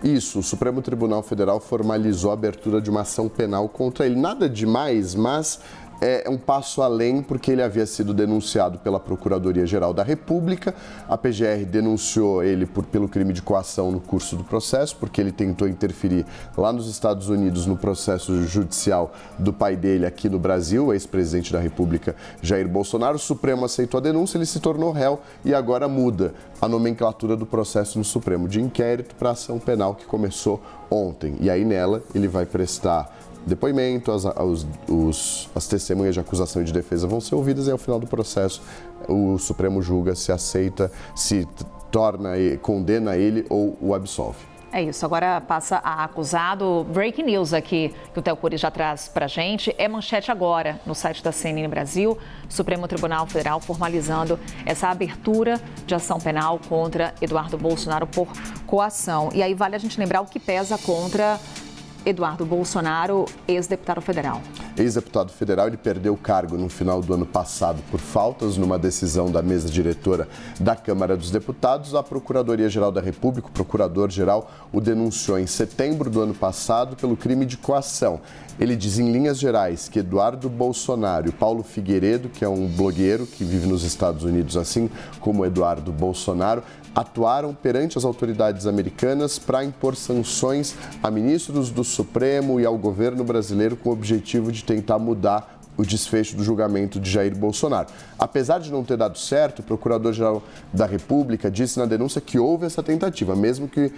Isso, o Supremo Tribunal Federal formalizou a abertura de uma ação penal contra ele. Nada demais, mas é um passo além, porque ele havia sido denunciado pela Procuradoria-Geral da República. A PGR denunciou ele pelo crime de coação no curso do processo, porque ele tentou interferir lá nos Estados Unidos no processo judicial do pai dele aqui no Brasil, o ex-presidente da República, Jair Bolsonaro. O Supremo aceitou a denúncia, ele se tornou réu e agora muda a nomenclatura do processo no Supremo de inquérito para ação penal, que começou ontem. E aí nela ele vai prestar depoimento, as testemunhas de acusação e de defesa vão ser ouvidas e ao final do processo o Supremo julga se aceita, se condena ele ou o absolve. É isso, agora passa a acusado. Breaking news aqui, que o Theo Curi já traz pra gente, é manchete agora no site da CNN Brasil, Supremo Tribunal Federal formalizando essa abertura de ação penal contra Eduardo Bolsonaro por coação. E aí vale a gente lembrar o que pesa contra Eduardo Bolsonaro, ex-deputado federal. Ex-deputado federal, ele perdeu o cargo no final do ano passado por faltas numa decisão da mesa diretora da Câmara dos Deputados. A Procuradoria-Geral da República, o procurador-geral, o denunciou em setembro do ano passado pelo crime de coação. Ele diz em linhas gerais que Eduardo Bolsonaro e Paulo Figueiredo, que é um blogueiro que vive nos Estados Unidos, assim como Eduardo Bolsonaro, atuaram perante as autoridades americanas para impor sanções a ministros do Supremo e ao governo brasileiro com o objetivo de tentar mudar o desfecho do julgamento de Jair Bolsonaro. Apesar de não ter dado certo, o Procurador-Geral da República disse na denúncia que houve essa tentativa, mesmo que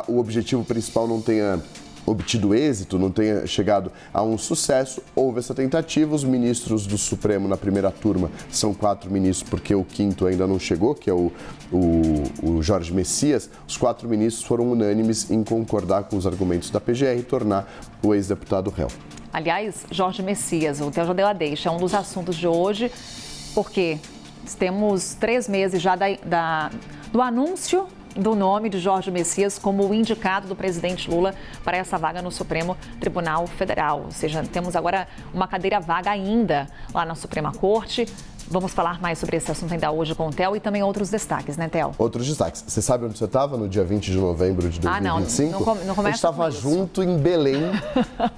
o objetivo principal não tenha obtido êxito, não tenha chegado a um sucesso, houve essa tentativa. Os ministros do Supremo na primeira turma são 4 ministros, porque o 5º ainda não chegou, que é o Jorge Messias. Os 4 ministros foram unânimes em concordar com os argumentos da PGR e tornar o ex-deputado réu. Aliás, Jorge Messias, o Theo já deu a deixa, é um dos assuntos de hoje, porque temos 3 meses já do anúncio do nome de Jorge Messias como o indicado do presidente Lula para essa vaga no Supremo Tribunal Federal. Ou seja, temos agora uma cadeira vaga ainda lá na Suprema Corte. Vamos falar mais sobre esse assunto ainda hoje com o Theo e também outros destaques, né, Theo? Outros destaques. Você sabe onde você estava no dia 20 de novembro de 2025? Não começa. A gente estava junto em Belém.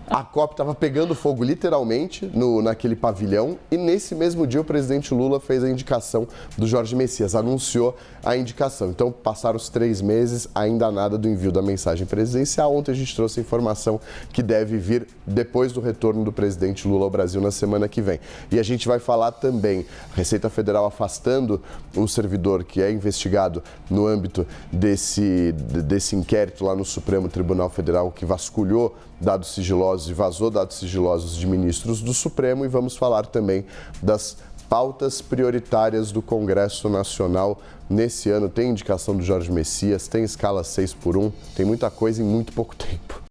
A COP estava pegando fogo literalmente naquele pavilhão e nesse mesmo dia o presidente Lula fez a indicação do Jorge Messias, anunciou a indicação. Então passaram os 3 meses, ainda nada do envio da mensagem presidencial. Ontem a gente trouxe a informação que deve vir depois do retorno do presidente Lula ao Brasil na semana que vem. E a gente vai falar também Receita Federal afastando um servidor que é investigado no âmbito desse inquérito lá no Supremo Tribunal Federal, que vasculhou dados sigilosos e vazou dados sigilosos de ministros do Supremo. E vamos falar também das pautas prioritárias do Congresso Nacional nesse ano. Tem indicação do Jorge Messias, tem escala 6x1, tem muita coisa em muito pouco tempo.